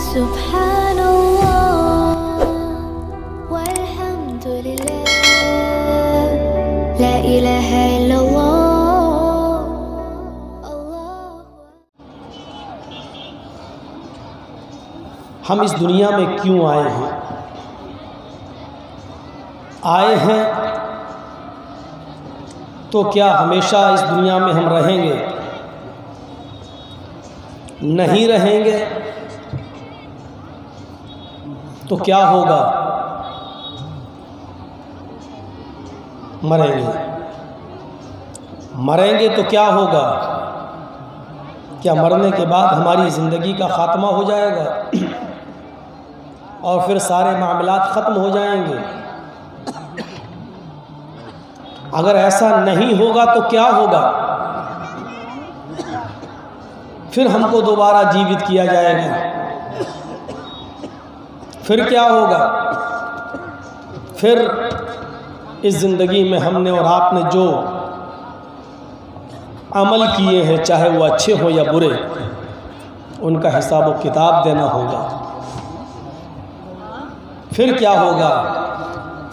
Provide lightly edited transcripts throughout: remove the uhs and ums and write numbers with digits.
सुब्हानल्लाह वल्हम्दुलिल्लाह ला इलाहा इल्लल्लाह अल्लाह। हम इस दुनिया में क्यों आए हैं? आए हैं तो क्या हमेशा इस दुनिया में हम रहेंगे? नहीं रहेंगे तो क्या होगा? मरेंगे। मरेंगे तो क्या होगा? क्या मरने के बाद हमारी ज़िंदगी का ख़ात्मा हो जाएगा और फिर सारे मामलात ख़त्म हो जाएंगे? अगर ऐसा नहीं होगा तो क्या होगा? फिर हमको दोबारा जीवित किया जाएगा। फिर क्या होगा? फिर इस ज़िंदगी में हमने और आपने जो अमल किए हैं, चाहे वो अच्छे हो या बुरे, उनका हिसाब व किताब देना होगा। फिर क्या होगा?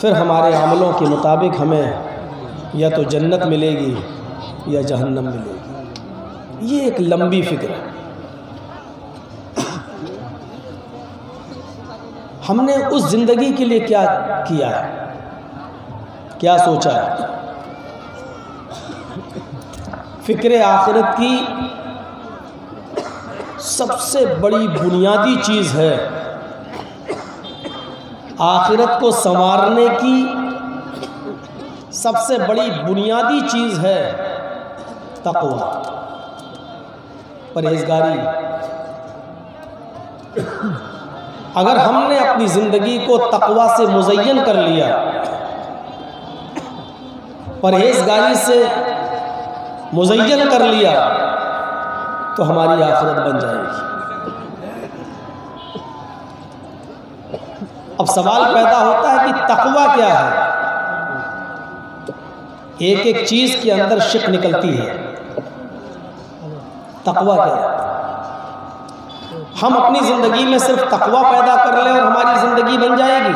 फिर हमारे अमलों के मुताबिक हमें या तो जन्नत मिलेगी या जहन्नम मिलेगी। ये एक लंबी फिक्र है। हमने उस ज़िंदगी के लिए क्या किया है, क्या सोचा है? फिक्र आखिरत की सबसे बड़ी बुनियादी चीज़ है। आखिरत को संवारने की सबसे बड़ी बुनियादी चीज़ है तक़वा, परहेज़गारी। अगर हमने अपनी ज़िंदगी को तक़वा से मुज़य्यन कर लिया, परहेज़गारी से मुज़य्यन कर लिया, तो हमारी आखिरत बन जाएगी। अब सवाल पैदा होता है कि तक़वा क्या है? एक एक चीज़ के अंदर शिक निकलती है। तक़वा क्या है? हम अपनी ज़िंदगी में सिर्फ तक़वा पैदा कर लें और हमारी ज़िंदगी बन जाएगी।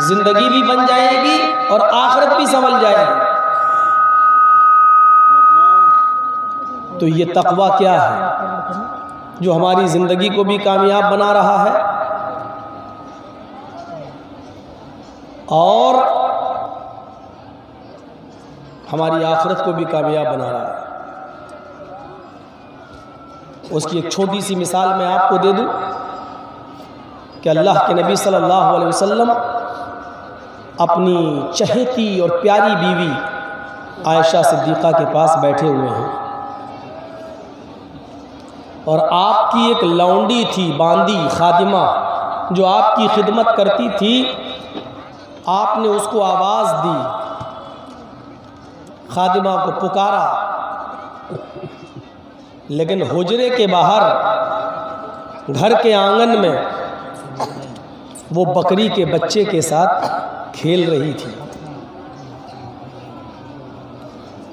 ज़िंदगी भी बन जाएगी और आखिरत भी संभल जाएगी। तो ये तक़वा क्या है जो हमारी ज़िंदगी को भी कामयाब बना रहा है और हमारी आखिरत को भी कामयाब बना रहा है? उसकी एक छोटी सी मिसाल मैं आपको दे दूं कि अल्लाह के नबी सल्लल्लाहु अलैहि वसल्लम अपनी चहेती और प्यारी बीवी आयशा सिद्दीक़ा के पास बैठे हुए हैं और आपकी एक लौंडी थी, बांदी खादिमा, जो आपकी खिदमत करती थी। आपने उसको आवाज़ दी, खादिमा को पुकारा, लेकिन हुजरे के बाहर घर के आंगन में वो बकरी के बच्चे के साथ खेल रही थी।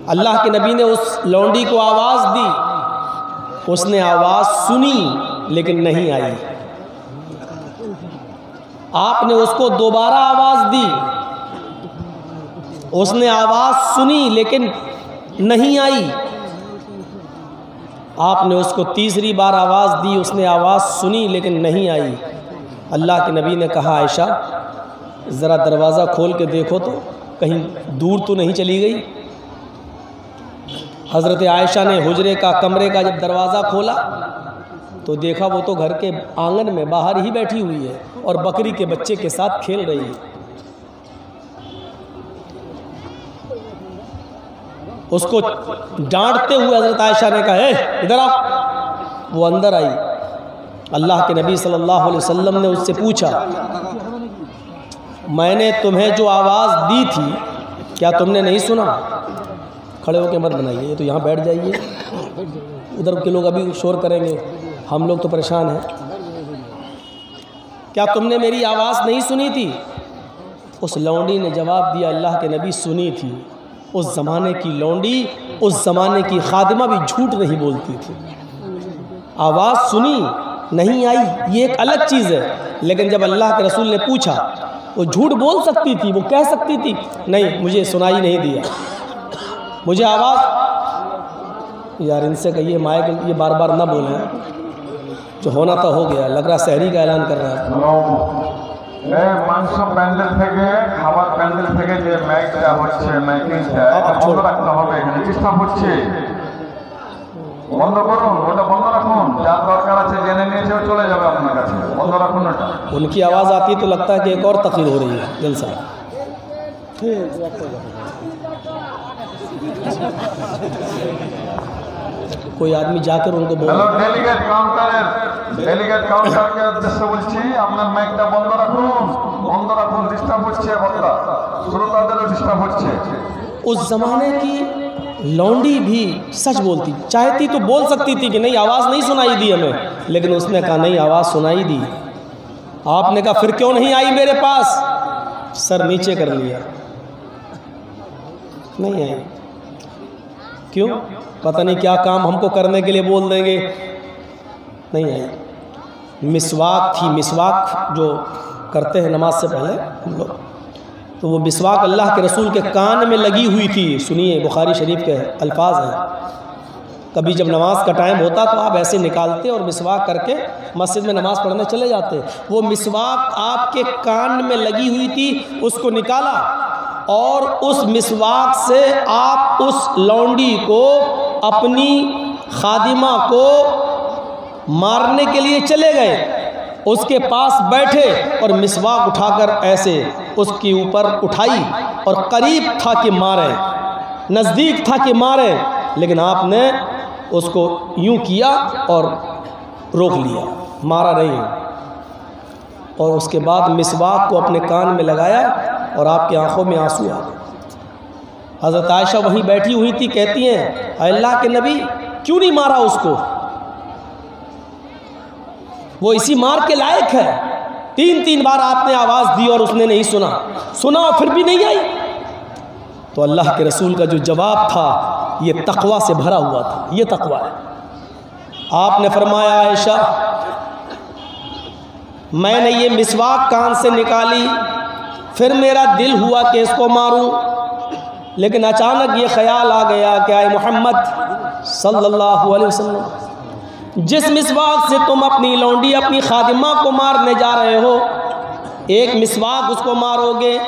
अल्लाह के नबी ने उस लौंडी को आवाज़ दी, उसने आवाज़ सुनी लेकिन नहीं आई। आपने उसको दोबारा आवाज़ दी, उसने आवाज़ सुनी लेकिन नहीं आई। आपने उसको तीसरी बार आवाज़ दी, उसने आवाज़ सुनी लेकिन नहीं आई। अल्लाह के नबी ने कहा, आयशा ज़रा दरवाज़ा खोल के देखो तो कहीं दूर तो नहीं चली गई। हज़रत आयशा ने हुजरे का, कमरे का जब दरवाज़ा खोला तो देखा वो तो घर के आंगन में बाहर ही बैठी हुई है और बकरी के बच्चे के साथ खेल रही है। उसको डांटते हुए हज़रत आयशा ने कहा, इधर आ। वो अंदर आई। अल्लाह के नबी सल्लल्लाहु अलैहि वसल्लम ने उससे पूछा, मैंने तुम्हें जो आवाज़ दी थी क्या तुमने नहीं सुना? खड़े होकर मत बनाइए, ये तो यहाँ बैठ जाइए, उधर के लोग अभी शोर करेंगे, हम लोग तो परेशान हैं। क्या तुमने मेरी आवाज़ नहीं सुनी थी? उस लौंडी ने जवाब दिया, अल्लाह के नबी सुनी थी। उस ज़माने की लौंडी, उस ज़माने की खादिमा भी झूठ नहीं बोलती थी। आवाज़ सुनी नहीं आई, ये एक अलग चीज़ है। लेकिन जब अल्लाह के रसूल ने पूछा, वो झूठ बोल सकती थी, वो कह सकती थी नहीं मुझे सुनाई नहीं दिया, मुझे आवाज़। यार इनसे कहिए माइक ये बार बार ना बोलें, जो होना तो हो गया। लग रहा शहरी का ऐलान कर रहा है। মাংস প্যান্ডেল থেকে খাবার প্যান্ডেল থেকে যে মাইকটা হচ্ছে মাইকিংটা বন্ধ রাখতে হবে, এখানে ডিস্টার্ব হচ্ছে, বন্ধ করুন, ওটা বন্ধ রাখুন। যার দরকার আছে জেনে নিয়েছে চলে যাবে আপনার কাছে, বন্ধ রাখুন ওটা। उनकी आवाज़ आती है तो लगता है कि एक और तकरीर हो रही है जलसा। कोई आदमी जाकर उनको बोल, হ্যালো ডেলিগেট কাউন্টারকে উদ্দেশ্য বলছি, আপনার মাইকটা বন্ধ রাখুন, বন্ধ রাখুন, ডিস্টার্ব হচ্ছে, বক্তা শ্রোতাদেরও ডিস্টার্ব হচ্ছে। उस ज़माने की लौंडी भी सच बोलती, चाहती तो बोल सकती थी कि नहीं आवाज़ नहीं सुनाई दी हमें, लेकिन उसने कहा नहीं आवाज़ सुनाई दी। आपने कहा फिर क्यों नहीं आई मेरे पास? सर नीचे कर लिया, नहीं आई। क्यों? पता नहीं क्या काम हमको करने के लिए बोल देंगे, नहीं आई। मिसवाक थी, मिसवाक जो करते हैं नमाज से पहले हम लोग, तो वो मिसवाक अल्लाह के रसूल के कान में लगी हुई थी। सुनिए बुखारी शरीफ के अल्फाज हैं, कभी जब नमाज का टाइम होता तो आप ऐसे निकालते और मिसवाक करके मस्जिद में नमाज पढ़ने चले जाते। वो मिसवाक आपके कान में लगी हुई थी, उसको निकाला और उस मिसवाक से आप उस लौंडी को, अपनी खादिमा को मारने के लिए चले गए, उसके पास बैठे और मिसवाक उठाकर ऐसे उसके ऊपर उठाई और करीब था कि मारे, नज़दीक था कि मारे, लेकिन आपने उसको यूं किया और रोक लिया, मारा नहीं। और उसके बाद मिसवाक को अपने कान में लगाया और आपकी आंखों में आंसू आ गए। हज़रत आयशा वहीं बैठी हुई थी, कहती हैं अल्लाह के नबी क्यों नहीं मारा उसको, वो इसी मार के लायक है। 3 बार आपने आवाज़ दी और उसने नहीं सुना, सुना और फिर भी नहीं आई। तो अल्लाह के रसूल का जो जवाब था ये तकवा से भरा हुआ था, ये तकवा है। आपने फरमाया आयशा मैंने ये मिसवाक कान से निकाली, फिर मेरा दिल हुआ कि इसको मारूं, लेकिन अचानक ये ख्याल आ गया कि आए मोहम्मद सल्लल्लाहु अलैहि वसल्लम, जिस मिसवाक से तुम अपनी लौंडी, अपनी खादिमा को मारने जा रहे हो, एक मिसवाक उसको मारोगे,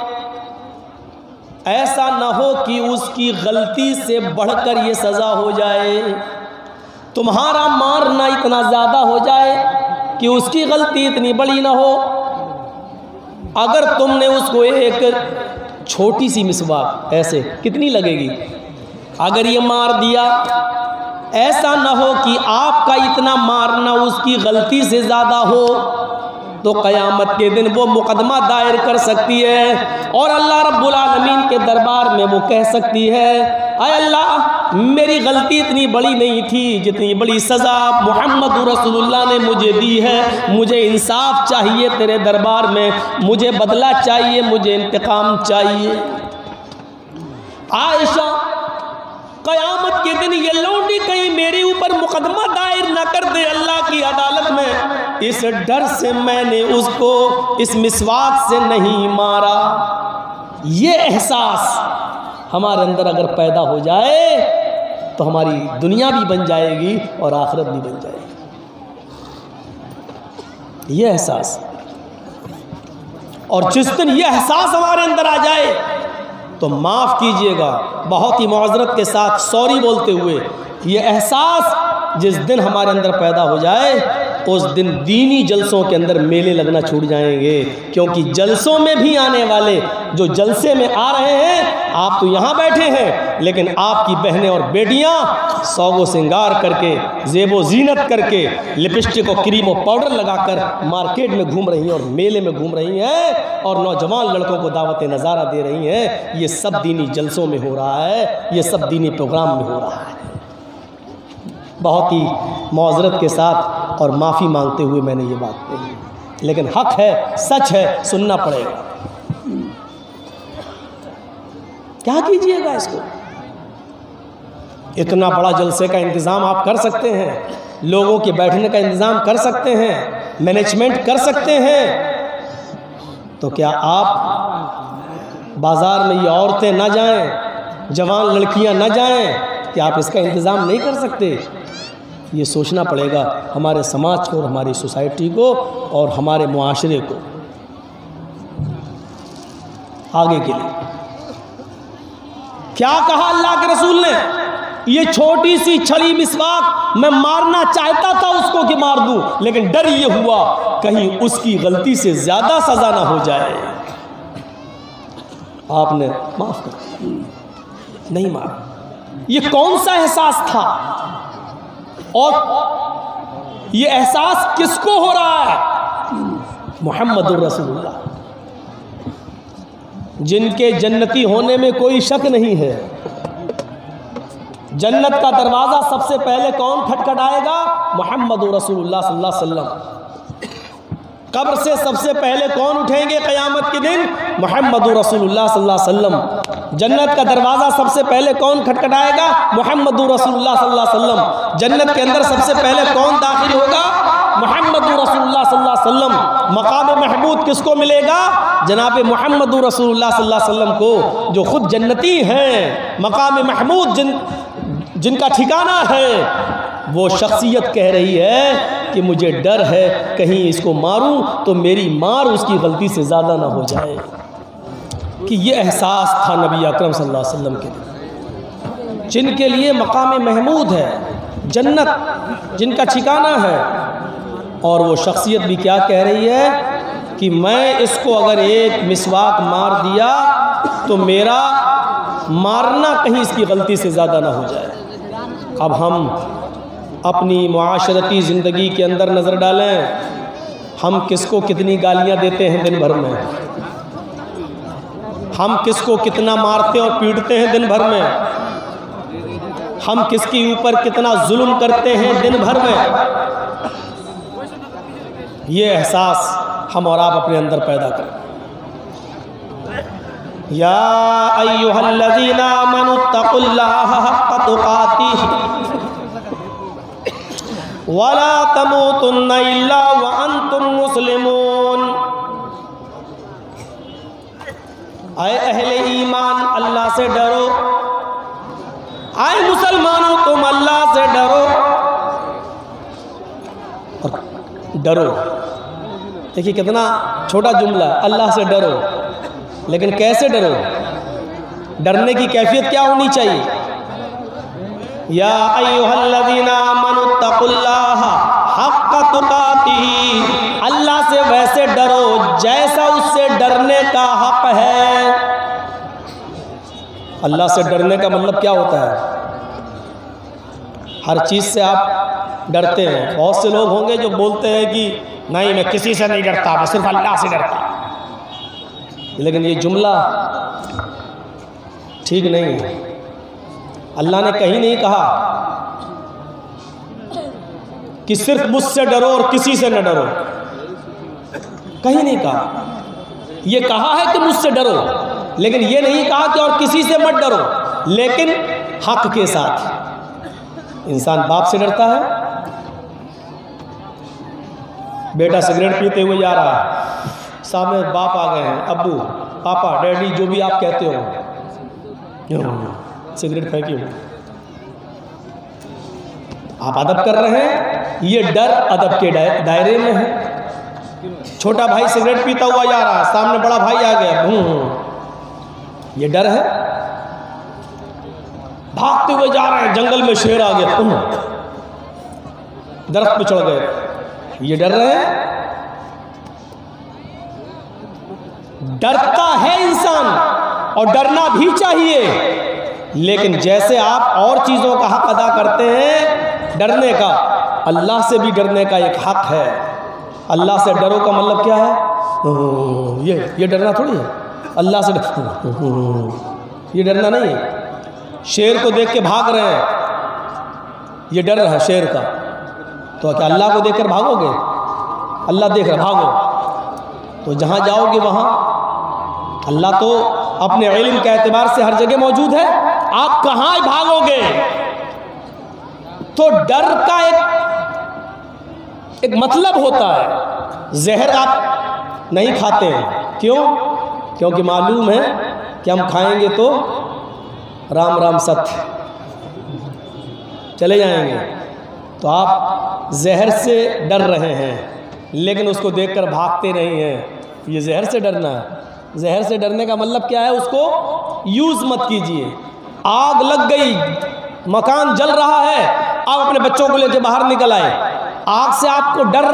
ऐसा न हो कि उसकी गलती से बढ़कर ये सज़ा हो जाए, तुम्हारा मारना इतना ज़्यादा हो जाए कि उसकी गलती इतनी बड़ी ना हो। अगर तुमने उसको एक छोटी सी मिसवाक ऐसे कितनी लगेगी, अगर ये मार दिया, ऐसा ना हो कि आपका इतना मारना उसकी गलती से ज़्यादा हो, तो क़यामत के दिन वो मुकदमा दायर कर सकती है और अल्लाह रब्बुल आलमीन के दरबार में वो कह सकती है अय अल्लाह मेरी गलती इतनी बड़ी नहीं थी जितनी बड़ी सज़ा मोहम्मद रसूलुल्लाह ने मुझे दी है, मुझे इंसाफ चाहिए तेरे दरबार में, मुझे बदला चाहिए, मुझे इंतकाम चाहिए। आयशा क़यामत के दिन ये लौंडी कहीं मेरे ऊपर मुकदमा दायर न कर दे अल्लाह की अदालत में, इस डर से मैंने उसको इस मिसवाक से नहीं मारा। ये एहसास हमारे अंदर अगर पैदा हो जाए तो हमारी दुनिया भी बन जाएगी और आखिरत भी बन जाएगी। ये एहसास, और जिस दिन ये एहसास हमारे अंदर आ जाए तो माफ़ कीजिएगा, बहुत ही मुआज़रत के साथ सॉरी बोलते हुए, ये एहसास जिस दिन हमारे अंदर पैदा हो जाए उस दिन दीनी जलसों के अंदर मेले लगना छूट जाएंगे। क्योंकि जलसों में भी आने वाले जो जलसे में आ रहे हैं, आप तो यहाँ बैठे हैं, लेकिन आपकी बहनें और बेटियाँ सौगो सिंगार करके, ज़ेबो ज़ीनत करके, लिपस्टिक और क्रीम और पाउडर लगाकर मार्केट में घूम रही हैं और मेले में घूम रही हैं और नौजवान लड़कों को दावत नज़ारा दे रही हैं। ये सब दीनी जलसों में हो रहा है, ये सब दीनी प्रोग्राम में हो रहा है। बहुत ही मुआज़रत के साथ और माफ़ी मांगते हुए मैंने ये बात कही, लेकिन हक़ है, सच है, सुनना पड़ेगा। क्या कीजिएगा इसको, इतना बड़ा जलसे का इंतज़ाम आप कर सकते हैं, लोगों के बैठने का इंतज़ाम कर सकते हैं, मैनेजमेंट कर सकते हैं, तो क्या आप बाज़ार में ये औरतें ना जाएं, जवान लड़कियां ना जाएं, क्या आप इसका इंतज़ाम नहीं कर सकते? ये सोचना पड़ेगा हमारे समाज को और हमारी सोसाइटी को और हमारे मुआशरे को आगे के लिए। क्या कहा अल्लाह के रसूल ने? ये छोटी सी छड़ी मिसवाक मैं मारना चाहता था उसको कि मार दूं, लेकिन डर ये हुआ कहीं उसकी गलती से ज्यादा सजा ना हो जाए। आपने माफ कर नहीं मारा। ये कौन सा एहसास था और ये एहसास किसको हो रहा है? मुहम्मदुर रसूलुल्लाह, जिनके जन्नती होने में कोई शक नहीं है। जन्नत का दरवाज़ा सबसे पहले कौन खटखटाएगा? मुहम्मदुर रसूलुल्लाह सल्लल्लाहु अलैहि वसल्लम। कब्र से सबसे पहले कौन उठेंगे क़यामत के दिन? मुहम्मदुर रसूलुल्लाह सल्लल्लाहु अलैहि वसल्लम। जन्नत का दरवाज़ा सबसे पहले कौन खटखटाएगा? मुहम्मदुर रसूलुल्लाह सल्लल्लाहु अलैहि वसल्लम। जन्नत के अंदर सबसे पहले कौन दाखिल होगा? मुहम्मदुर रसूलुल्लाह सल्लल्लाहु अलैहि वसल्लम। मकाम महमूद किसको मिलेगा? जनाब मुहम्मदुर रसूलुल्लाह सल्लल्लाहु अलैहि वसल्लम को, जो खुद जन्नती हैं। मकाम महमूद जिनका ठिकाना है, वो शख्सियत कह रही है कि मुझे डर है कहीं इसको मारूं तो मेरी मार उसकी गलती से ज़्यादा ना हो जाए। कि ये एहसास था नबी अकरम सल्लल्लाहु अलैहि वसल्लम के लिए, जिनके लिए मकाम महमूद है, जन्नत जिनका ठिकाना है। और वो शख्सियत भी क्या कह रही है कि मैं इसको अगर एक मिसवाक मार दिया तो मेरा मारना कहीं इसकी गलती से ज़्यादा ना हो जाए। अब हम अपनी मुआशरती ज़िंदगी के अंदर नज़र डालें, हम किसको कितनी गालियाँ देते हैं दिन भर में, हम किसको कितना मारते और पीटते हैं दिन भर में, हम किसके ऊपर कितना जुल्म करते हैं दिन भर में। ये एहसास हम और आप अपने अंदर पैदा करें। या अय्युहल्लज़ीना आमनुत्तक़ुल्लाहा हक़्क़ तुक़ातिह वला तमूतुन्ना इल्ला व अंतुम मुस्लिमून। आए अहले ईमान, अल्लाह से डरो। आए मुसलमानों, तुम अल्लाह से डरो। डरो, देखिए कितना छोटा जुमला, अल्लाह से डरो। लेकिन कैसे डरो? डरने की कैफियत क्या होनी चाहिए? या अय्युहल्लज़ीना आमनुत्तक़ुल्लाहा हक़्क़ तुक़ातिह, अल्लाह से वैसे डरो जैसा उससे डरने का हक है। अल्लाह से डरने का मतलब क्या होता है? हर चीज़ से आप डरते हैं। बहुत से लोग होंगे जो बोलते हैं कि नहीं मैं किसी से नहीं डरता, मैं सिर्फ अल्लाह से डरता। लेकिन ये जुमला ठीक नहीं है। अल्लाह ने कहीं नहीं कहा कि सिर्फ मुझसे डरो और किसी से न डरो, कहीं नहीं कहा। ये कहा है कि मुझसे डरो, लेकिन ये नहीं कहा कि और किसी से मत डरो, लेकिन हक के साथ। इंसान बाप से डरता है, बेटा सिगरेट पीते हुए जा रहा है, सामने बाप आ गए हैं, अब्बू, पापा, डैडी, जो भी आप कहते हो, सिगरेट फेंकी हो। आप अदब कर रहे हैं, ये डर अदब के दायरे में है। छोटा भाई सिगरेट पीता हुआ जा रहा है, सामने बड़ा भाई आ गया, ये डर है। भागते हुए जा रहे हैं, जंगल में शेर आ गया, दरख्त पे चढ़ गए, ये डर रहे हैं। डरता है इंसान और डरना भी चाहिए, लेकिन जैसे आप और चीज़ों का हक अदा करते हैं डरने का, अल्लाह से भी डरने का एक हक है। अल्लाह से डरो का मतलब क्या है? ये डरना थोड़ी है। अल्लाह से ये डरना नहीं है। शेर को देख के भाग रहे हैं, ये डर रहा है शेर का, तो क्या अल्लाह को देखकर भागोगे? अल्लाह देख रहा, भागो। तो जहाँ जाओगे वहाँ अल्लाह तो अपने इल्म के एतबार से हर जगह मौजूद है, आप कहाँ भागोगे? तो डर का एक एक मतलब होता है। जहर आप नहीं खाते हैं, क्यों? क्योंकि मालूम है कि हम खाएंगे तो राम राम सत्य चले जाएंगे। तो आप जहर से डर रहे हैं, लेकिन उसको देखकर भागते नहीं हैं। ये जहर से डरना है। जहर से डरने का मतलब क्या है? उसको यूज़ मत कीजिए। आग लग गई, मकान जल रहा है, आप अपने बच्चों को लेकर बाहर निकल आए, आग से आपको डर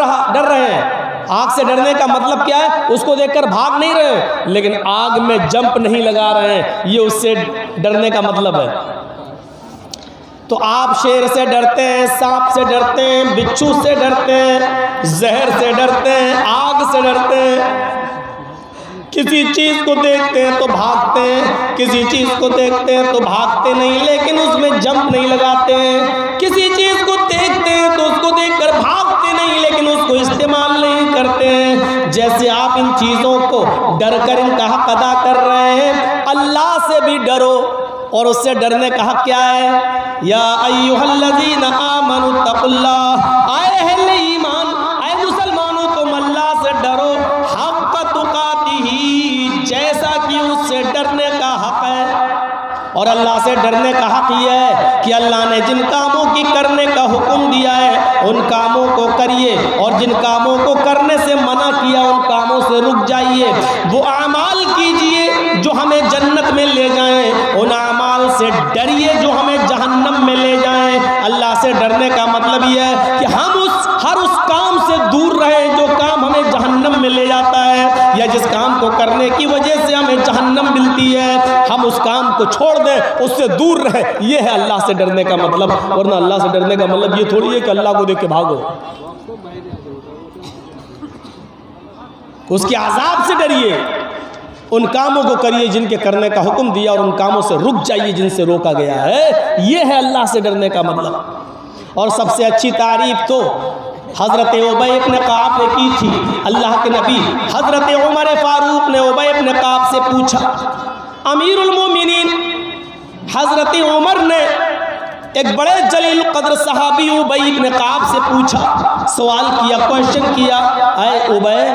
रहे हैं। आग से डरने का मतलब क्या है? उसको देखकर भाग नहीं रहे, लेकिन आग में जंप नहीं लगा रहे हैं, ये उससे डरने का मतलब है। तो आप शेर से डरते हैं, सांप से डरते हैं, बिच्छू से डरते हैं, जहर से डरते हैं, आग से डरते हैं। किसी चीज़ को देखते हैं तो भागते हैं, किसी चीज़ को देखते हैं तो भागते नहीं, लेकिन उसमें जंप नहीं लगाते हैं। किसी चीज़ को देखते हैं तो उसको देखकर भागते नहीं, लेकिन उसको इस्तेमाल नहीं करते हैं। जैसे आप इन चीज़ों को डर कर इनका हक अदा कर रहे हैं, अल्लाह से भी डरो। और उससे डरने का हक क्या है? या अय्युहल्लज़ीना आमनु तक़ुल्लाह, आए अहले ईमान, आए मुसलमानों, तुम अल्लाह से डरो हक़्क़ तुक़ातिही, जैसा कि उससे डरने का हक है। और अल्लाह से डरने का हक यह है कि अल्लाह ने जिन कामों की करने का हुक्म दिया है उन कामों को करिए, और जिन कामों को करने से मना किया उन कामों से रुक जाइए। वो अमाल कीजिए जो हमें जन्नत में ले जाएं, उन अमाल से डरिए जो हमें जहन्नम में ले जाएं। अल्लाह से डरने का मतलब यह है कि हम हर उस काम से दूर रहें जो काम हमें जहन्नम में ले जाता है, या जिस काम को करने की वजह से हमें जहन्नम मिलती है, हम उस काम को छोड़ दें, उससे दूर रहें। यह है अल्लाह से डरने का मतलब। वरना अल्लाह से डरने का मतलब ये थोड़ी है कि अल्लाह को देख के भागो। उसके अज़ाब से डरिए, उन कामों को करिए जिनके करने का हुक्म दिया, और उन कामों से रुक जाइए जिनसे रोका गया है। यह है अल्लाह से डरने का मतलब। और सबसे अच्छी तारीफ तो हज़रत उबय इब्न काब ने की थी। अल्लाह के नबी हज़रत उमर फारूक ने उबय इब्न काब से पूछा, अमीरुल मोमिनीन हज़रत उमर ने एक बड़े जलील कद्र सहाबी उबय इब्न काब से पूछा, सवाल किया, क्वेश्चन किया, अय उबय,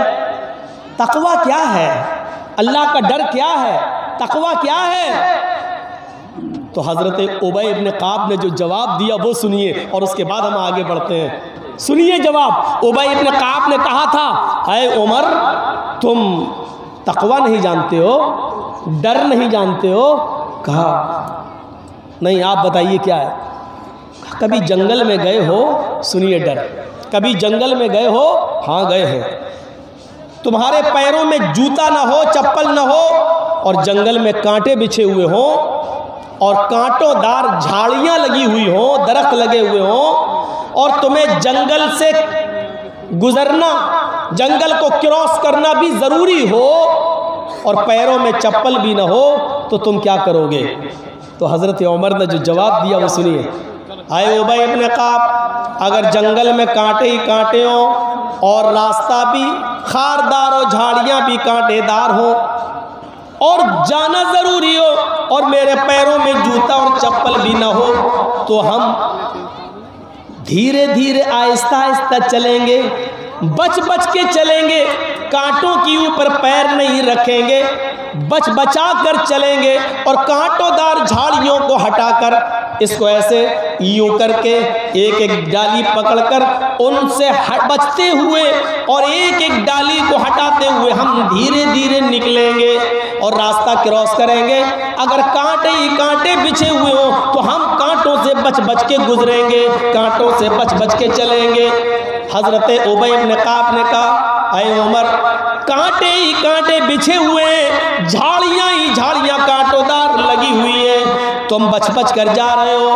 तकवा क्या है? अल्लाह का डर क्या है? तकवा क्या है? तो हज़रत उबय इब्न काब ने जो जवाब दिया वो सुनिए, और उसके बाद हम आगे बढ़ते हैं। सुनिए जवाब। उबय इब्न काब ने कहा था, अय उमर, तुम तकवा नहीं जानते हो, डर नहीं जानते हो? कहा नहीं, आप बताइए क्या है? कभी जंगल में गए हो? सुनिए डर। कभी जंगल में गए हो? हाँ गए हैं। तुम्हारे पैरों में जूता ना हो, चप्पल ना हो, और जंगल में कांटे बिछे हुए हों, और कांटोदार झाड़ियाँ लगी हुई हों, दरख्त लगे हुए हों, और तुम्हें जंगल से गुजरना, जंगल को क्रॉस करना भी ज़रूरी हो, और पैरों में चप्पल भी ना हो, तो तुम क्या करोगे? तो हज़रत उमर ने जो जवाब दिया वो सुनिए। आए उबय इब्न काब, अगर जंगल में कांटे ही कांटे हों, और रास्ता भी खारदार हो, झाड़ियाँ भी कांटेदार हो, और जाना ज़रूरी हो, और मेरे पैरों में जूता और चप्पल भी ना हो, तो हम धीरे धीरे आहिस्ता आहिस्ता चलेंगे, बच बच के चलेंगे, कांटों के ऊपर पैर नहीं रखेंगे, बच बचा कर चलेंगे, और कांटोदार झाड़ियों को हटाकर, इसको ऐसे यूं करके एक एक डाली पकड़कर उनसे बचते हुए और एक एक डाली को हटाते हुए हम धीरे धीरे निकलेंगे और रास्ता क्रॉस करेंगे। अगर कांटे ही कांटे बिछे हुए हो तो हम कांटों से बच बच के गुजरेंगे, कांटों से बच बच के चलेंगे। हज़रत उबय इब्न काब ने कहा, अय उमर, कांटे ही कांटे बिछे हुए हैं, झाड़ियाँ ही झाड़ियाँ कांटोदार लगी हुई हैं, तुम बच बच कर जा रहे हो,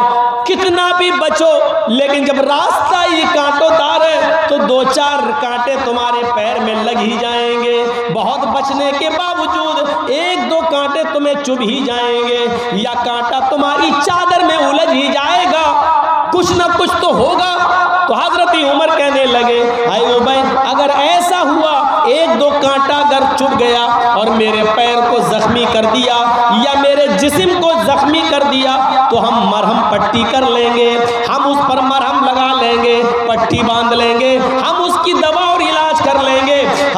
कितना भी बचो, लेकिन जब रास्ता ही कांटोदार है तो दो चार कांटे तुम्हारे पैर में लग ही जाएंगे। बहुत बचने के बावजूद एक दो कांटे तुम्हें चुभ ही जाएंगे, या कांटा तुम्हारी चादर में उलझ ही जाएगा, कुछ ना कुछ तो होगा। तो हज़रत उमर कहने लगे, आए उबय, अगर ऐसा हुआ, एक दो कांटा अगर चुभ गया और मेरे पैर को जख्मी कर दिया या मेरे जिस्म को जख्मी कर दिया, तो हम मरहम पट्टी कर लेंगे, हम उस पर मरहम लगा लेंगे, पट्टी बांध लेंगे, हम उस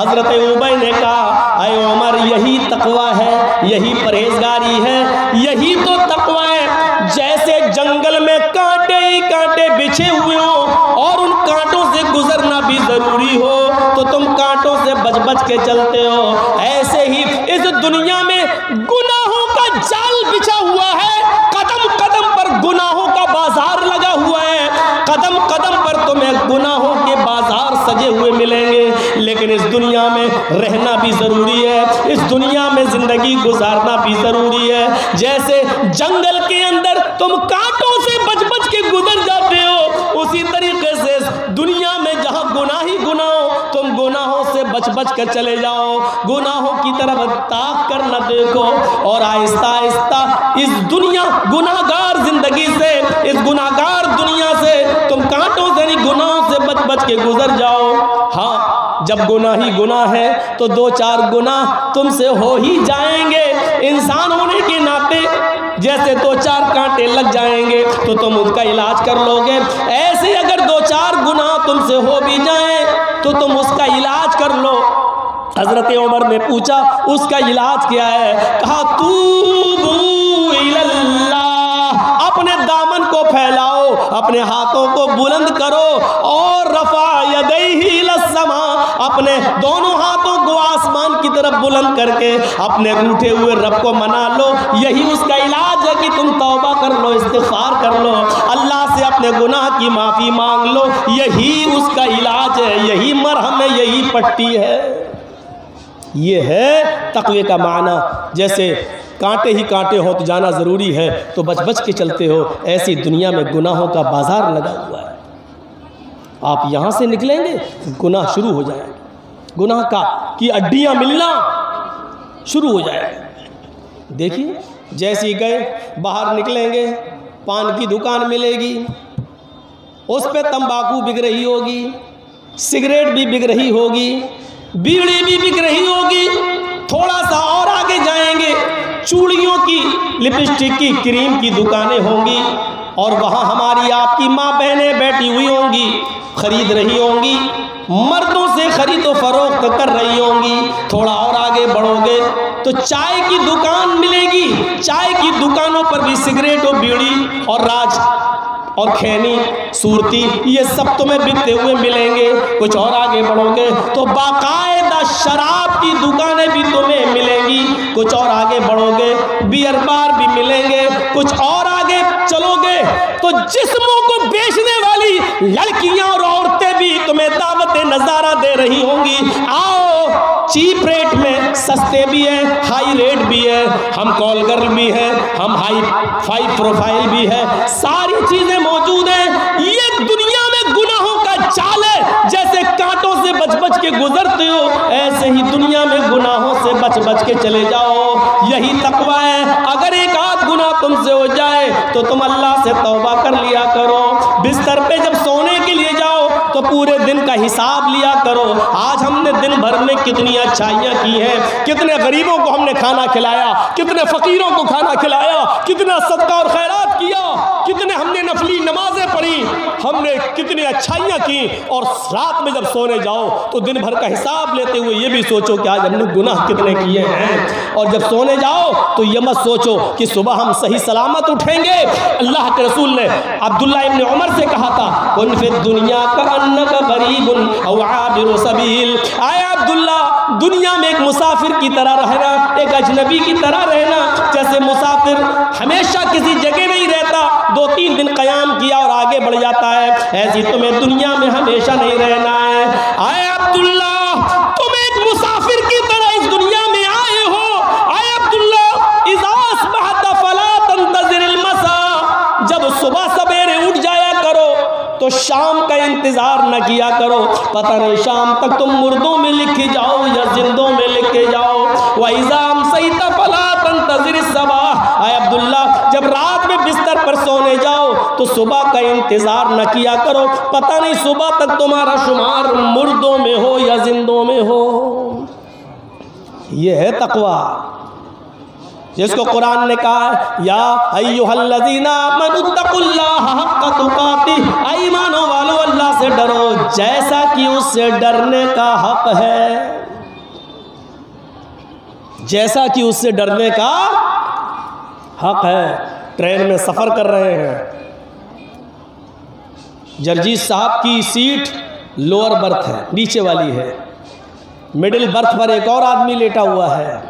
हजरत उबई ने कहा, अय उमर, यही तकवा है, यही परहेजगारी है, यही तो तकवा है। जैसे जंगल में कांटे ही कांटे बिछे हुए हो और उन कांटों से गुजरना भी जरूरी हो तो तुम कांटों से बच बच के चलते हो, ऐसे ही इस दुनिया में गुनाहों का जाल बिछा हुआ है। कदम कदम पर गुनाहों का बाजार लगा हुआ है, कदम कदम पर तुम्हें गुनाहों के बाजार सजे हुए मिलेंगे। लेकिन इस दुनिया में रहना भी जरूरी है, इस दुनिया में जिंदगी गुजारना भी जरूरी है। जैसे जंगल के अंदर तुम कांटों से बच बच के गुजर जाते हो, उसी तरीके से दुनिया में जहां गुनाह ही गुनाह, तुम गुनाहों से बच बच कर चले जाओ, गुनाहों की तरफ ताक कर न देखो और आहिस्ता आहिस्ता इस दुनिया गुनाहगार जिंदगी से, इस गुनाहगार दुनिया से तुम कांटों से नहीं गुनाहों से बच बच के गुजर जाओ। हाँ, जब गुनाह ही गुनाह है तो दो चार गुनाह तुमसे हो ही जाएंगे। इंसान होने के नाते जैसे दो चार कांटे लग जाएंगे तो तुम उसका इलाज कर लोगे, ऐसे अगर दो चार गुनाह तुमसे हो भी जाएं तो तुम उसका इलाज कर लो। हजरत उमर ने पूछा, उसका इलाज क्या है? कहा, तूबू इलल्लाह, अपने दामन को फैलाओ, अपने हाथों को बुलंद करो और रफा यदैहि इलस्समा, अपने दोनों हाथों को आसमान की तरफ बुलंद करके अपने रूठे हुए रब को मना लो। यही उसका इलाज है कि तुम तौबा कर लो, इस्तिग़फ़ार कर लो, अल्लाह से अपने गुनाह की माफ़ी मांग लो। यही उसका इलाज है, यही मरहम है, यही पट्टी है। ये है तक़वे का माना। जैसे कांटे ही कांटे हो तो जाना ज़रूरी है तो बच बच के चलते हो, ऐसी दुनिया में गुनाहों का बाजार लगा हुआ है। आप यहाँ से निकलेंगे गुनाह शुरू हो जाएंगे, गुनाह का की अड्डियाँ मिलना शुरू हो जाएगी। देखिए, जैसे ही गए बाहर निकलेंगे, पान की दुकान मिलेगी, उस पे तंबाकू बिक रही होगी, सिगरेट भी बिक रही होगी, बीड़ी भी बिक रही होगी। थोड़ा सा और आगे जाएंगे, चूड़ियों की, लिपस्टिक की, क्रीम की दुकानें होंगी और वहाँ हमारी आपकी माँ बहनें बैठी हुई होंगी, खरीद रही होंगी, मर्दों से खरीदो फरोख्त कर रही होंगी। थोड़ा और आगे बढ़ोगे तो चाय की दुकान मिलेगी, चाय की दुकानों पर भी सिगरेट और बीड़ी और राज और खैनी, सूरती, ये सब तुम्हें बिकते हुए मिलेंगे। कुछ और आगे बढ़ोगे तो बाकायदा शराब की दुकानें भी तुम्हें मिलेंगी। कुछ और आगे बढ़ोगे बियर बार भी मिलेंगे। कुछ और आगे चलोगे तो जिस्मों को बेचने वाली लड़कियां और औरतें भी तुम्हें दावत नज़ारा दे रही होंगी, आओ चीप रेट में, सस्ते भी है, हाई रेट भी है, हम कॉल गर्ल भी है, हम हाई फाई प्रोफाइल भी है, सारी चीजें मौजूद हैं। ये दुनिया में गुनाहों का जाल है। जैसे कांटों से बच बच के गुजरते हो, ऐसे ही दुनिया में गुनाहों से बच बच के चले जाओ। यही तकवा है। अगर एक आध गुनाह तुमसे हो जाए तो तुम अल्लाह से तौबा कर लिया करो। बिस्तर पे जब सोने के लिए जाओ तो पूरे दिन का हिसाब लिया करो। आज हमने दिन भर में कितनी अच्छाइयाँ की हैं, कितने गरीबों को हमने खाना खिलाया, कितने फ़कीरों को खाना खिलाया, कितना सदका और खैरात किया, कितने हमने नफली नमाजें पढ़ी, हमने कितनी अच्छाइयाँ की। और रात में जब सोने जाओ तो दिन भर का हिसाब लेते हुए ये भी सोचो कि आज हमने गुनाह कितने किए हैं। और जब सोने जाओ तो ये मत सोचो कि सुबह हम सही सलामत उठेंगे। अल्लाह के रसूल ने अब्दुल्ला इब्न उमर से कहा था, कुन फिद दुनिया का अन्नका गरीबुन औ आबिरु सबील। आए अब्दुल्ला, दुनिया में एक मुसाफिर की तरह रहना, एक अजनबी की तरह रहना। जैसे मुसाफिर हमेशा किसी जगह नहीं रहता, 2-3 दिन क़याम किया और आगे बढ़ जाता है, ऐसी तुम्हें दुनिया में हमेशा नहीं रहना है। आए अब्दुल्ला, तुम एक मुसाफिर की तरह इस दुनिया में आए हो। आए अब्दुल्ला, इज़ा अस्बहत फला तंतज़िरिल मसा, जब सुबह सवेरे उठ जाया करो तो शाम का इंतजार न किया करो। पता नहीं शाम तक तुम मुर्दों में लिखे जाओ या जिंदों में लिखे जाओ। वइज़ा अमसैत फला तंतज़िरिस सबाह। आए अब्दुल्ला, जब रात में बिस्तर पर सोने जाओ तो सुबह का इंतजार न किया करो। पता नहीं सुबह तक तुम्हारा शुमार मुर्दों में हो या जिंदों में हो। ये है तकवा, जिसको कुरान ने कहा है, या अय्युहल्लज़ीना आमनुत्तकुल्लाह हक़्क़ तुक़ातिह, ईमानों वालों अल्लाह से डरो जैसा कि उससे डरने का हक है। जैसा कि उससे डरने का हक है। ट्रेन में सफ़र कर रहे हैं, जर्जीस साहब की सीट लोअर बर्थ है, नीचे वाली है। मिडिल बर्थ पर एक और आदमी लेटा हुआ है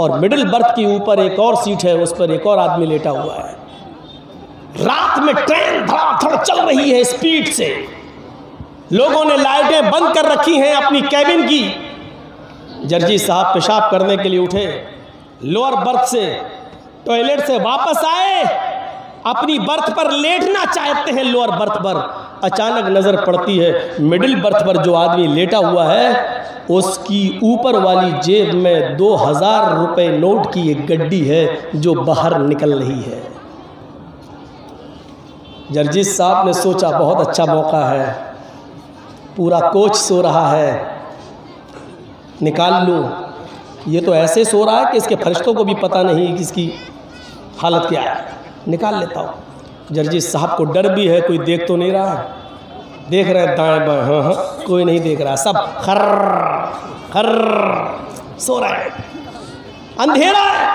और मिडिल बर्थ के ऊपर एक और सीट है, उस पर एक और आदमी लेटा हुआ है। रात में ट्रेन धड़ाधड़ चल रही है स्पीड से, लोगों ने लाइटें बंद कर रखी हैं अपनी कैबिन की। जर्जीस साहब पेशाब करने के लिए उठे, लोअर बर्थ से टॉयलेट से वापस आए, अपनी बर्थ पर लेटना चाहते हैं लोअर बर्थ पर। अचानक नज़र पड़ती है मिडिल बर्थ पर जो आदमी लेटा हुआ है, उसकी ऊपर वाली जेब में 2000 रुपये नोट की एक गड्डी है जो बाहर निकल रही है। जर्जीस साहब ने सोचा बहुत अच्छा मौका है, पूरा कोच सो रहा है, निकाल लूँ। ये तो ऐसे सो रहा है कि इसके फरिश्तों को भी पता नहीं कि इसकी हालत क्या है, निकाल लेता हूँ। जर्जीस साहब को डर भी है, कोई देख तो नहीं रहा है। देख रहे हैं दाएं बाएं, हाँ हाँ, कोई नहीं देख रहा, सब खर्र खर्र सो रहा है। अंधेरा है,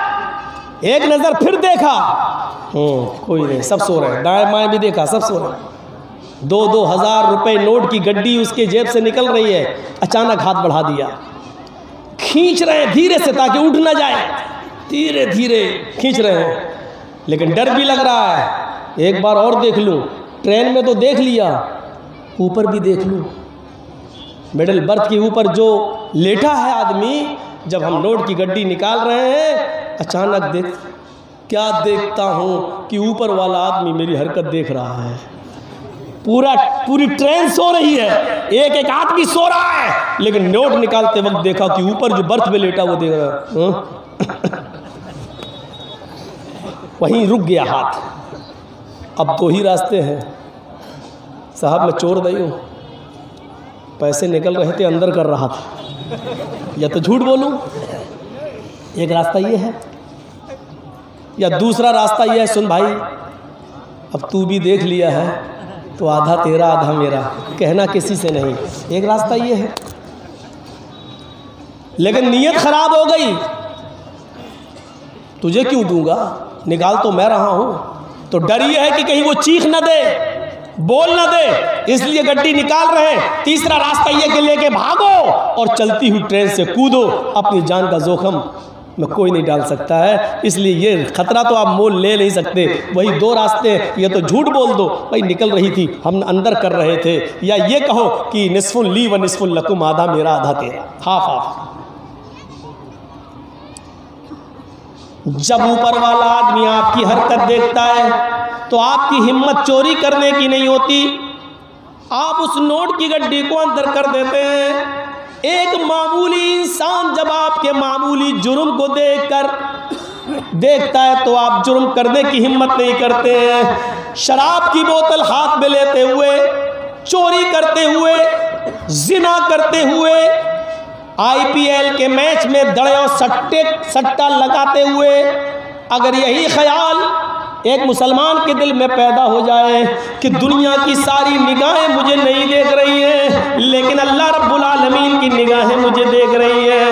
एक नज़र फिर देखा, कोई नहीं, सब सो रहे हैं। दाएं बाएं भी देखा, सब सो रहे हैं। 2-2000 रुपये नोट की गड्डी उसके जेब से निकल रही है। अचानक हाथ बढ़ा दिया, खींच रहे हैं धीरे से ताकि उठ ना जाए, धीरे धीरे खींच रहे हैं, लेकिन डर भी लग रहा है। एक बार और देख लूँ, ट्रेन में तो देख लिया, ऊपर भी देख लूँ। मिडिल बर्थ के ऊपर जो लेटा है आदमी, जब हम नोट की गड्डी निकाल रहे हैं, अचानक क्या देखता हूँ कि ऊपर वाला आदमी मेरी हरकत देख रहा है। पूरी ट्रेन सो रही है, एक एक आदमी सो रहा है, लेकिन नोट निकालते वक्त देखा कि ऊपर जो बर्थ में लेटा वो देख रहा है। वहीं रुक गया हाथ। अब 2 ही रास्ते हैं साहब, मैं चोर नहीं हूँ, पैसे निकल रहे थे अंदर कर रहा था, या तो झूठ बोलूँ, एक रास्ता ये है, या दूसरा रास्ता ये है, सुन भाई अब तू भी देख लिया है तो आधा तेरा आधा मेरा, कहना किसी से नहीं। एक रास्ता ये है, लेकिन नीयत खराब हो गई, तुझे क्यों दूंगा, निकाल तो मैं रहा हूं। तो डर ये है कि कहीं वो चीख न दे, बोल न दे, इसलिए गड्डी निकाल रहे। तीसरा रास्ता ये कि लेके भागो और चलती हुई ट्रेन से कूदो, अपनी जान का जोखम में कोई नहीं डाल सकता है, इसलिए ये खतरा तो आप मोल ले नहीं सकते। वही 2 रास्ते, ये तो झूठ बोल दो भाई निकल रही थी, हम अंदर कर रहे थे, या ये कहो कि निस्फुल ली व निस्फुल लकुम, आधा मेरा आधा तेरा, हाफ हाफ। जब ऊपर वाला आदमी आपकी हरकत देखता है तो आपकी हिम्मत चोरी करने की नहीं होती, आप उस नोट की गड्डी को अंदर कर देते हैं। एक मामूली इंसान जब आपके मामूली जुर्म को देखता है तो आप जुर्म करने की हिम्मत नहीं करते हैं। शराब की बोतल हाथ में लेते हुए, चोरी करते हुए, जिना करते हुए, IPL के मैच में दड़े और सट्टा लगाते हुए, अगर यही ख्याल एक मुसलमान के दिल में पैदा हो जाए कि दुनिया की सारी निगाहें मुझे नहीं देख रही हैं, लेकिन अल्लाह रब्बुल आलमीन की निगाहें मुझे देख रही हैं,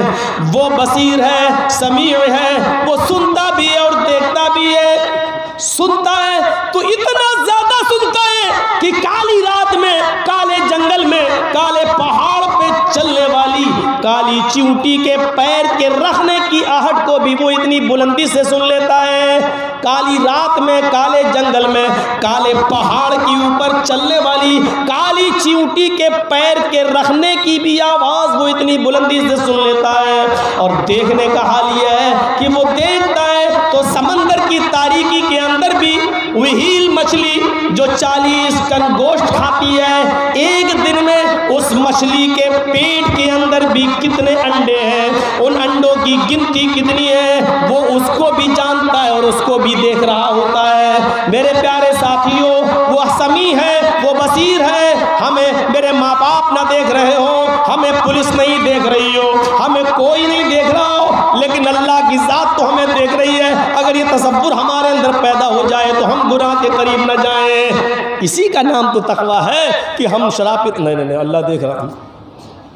वो बसीर है, समीअ है, वो सुनता भी है और देखता भी है। सुनता है तो इतना ज़्यादा सुनता है कि काली रात में, काले जंगल में, काले पहाड़ पे चलने वाली काली चींटी के पैर के रखने की आहट को भी वो इतनी बुलंदी से सुन लेता है। काली रात में, काले जंगल में, काले पहाड़ के ऊपर चलने वाली काली चींटी के पैर के रखने की भी आवाज़ वो इतनी बुलंदी से सुन लेता है। और देखने का हाल यह है कि वो देखता है तो समंदर की तारीकी के अंदर भी व्हील मछली जो 40 टन गोश्त खाती है, एक दिन में उस मछली के पेट के अंदर भी कितने अंडे हैं, उन अंडों की गिनती कितनी है, वो उसको भी जानता है और उसको भी देख रहा होता है। मेरे प्यारे साथियों, वो समी है, वो बसीर है। हमें मेरे माँ बाप ना देख रहे हो, हमें पुलिस नहीं देख रही हो, हमें कोई नहीं देख रहा हो, लेकिन अल्लाह की ज़ात तो हमें देख रही है। अगर ये तसव्वुर हमारे अंदर पैदा हो जाए तो हम गुनाह के करीब न जाएं। इसी का नाम तो तकवा है कि हम शराब नहीं, अल्लाह देख रहा है,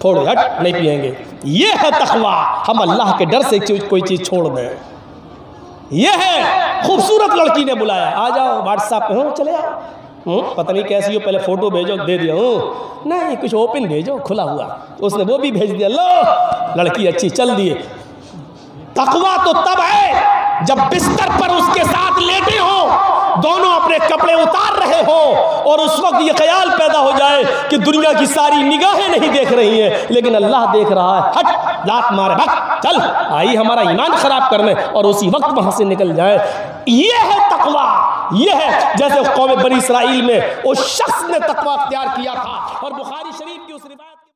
छोड़ हट, नहीं पिएंगे। ये है तकवा, हम अल्लाह के डर से कोई चीज़ छोड़ दें। ये है, खूबसूरत लड़की ने बुलाया, आ जाओ व्हाट्सएप पे, हो चले आओ, पता नहीं कैसी हो, पहले फ़ोटो भेजो, दे दिया, नहीं कुछ ओपन भेजो खुला हुआ, उसने वो भी भेज दिया, लो लड़की अच्छी, चल दिए। तकवा तो तब है जब बिस्तर पर उसके साथ लेटे हो, दोनों अपने कपड़े उतार रहे हो और उस वक्त ये ख्याल पैदा हो जाए कि दुनिया की सारी निगाहें नहीं देख रही हैं लेकिन अल्लाह देख रहा है, हट लात मारे, भाग चल, आई हमारा ईमान खराब करने, और उसी वक्त वहां से निकल जाए। ये है तकवा। ये है जैसे कौम बनी इसराइल में उस शख्स ने तकवा अख्तियार किया था, और बुखारी शरीफ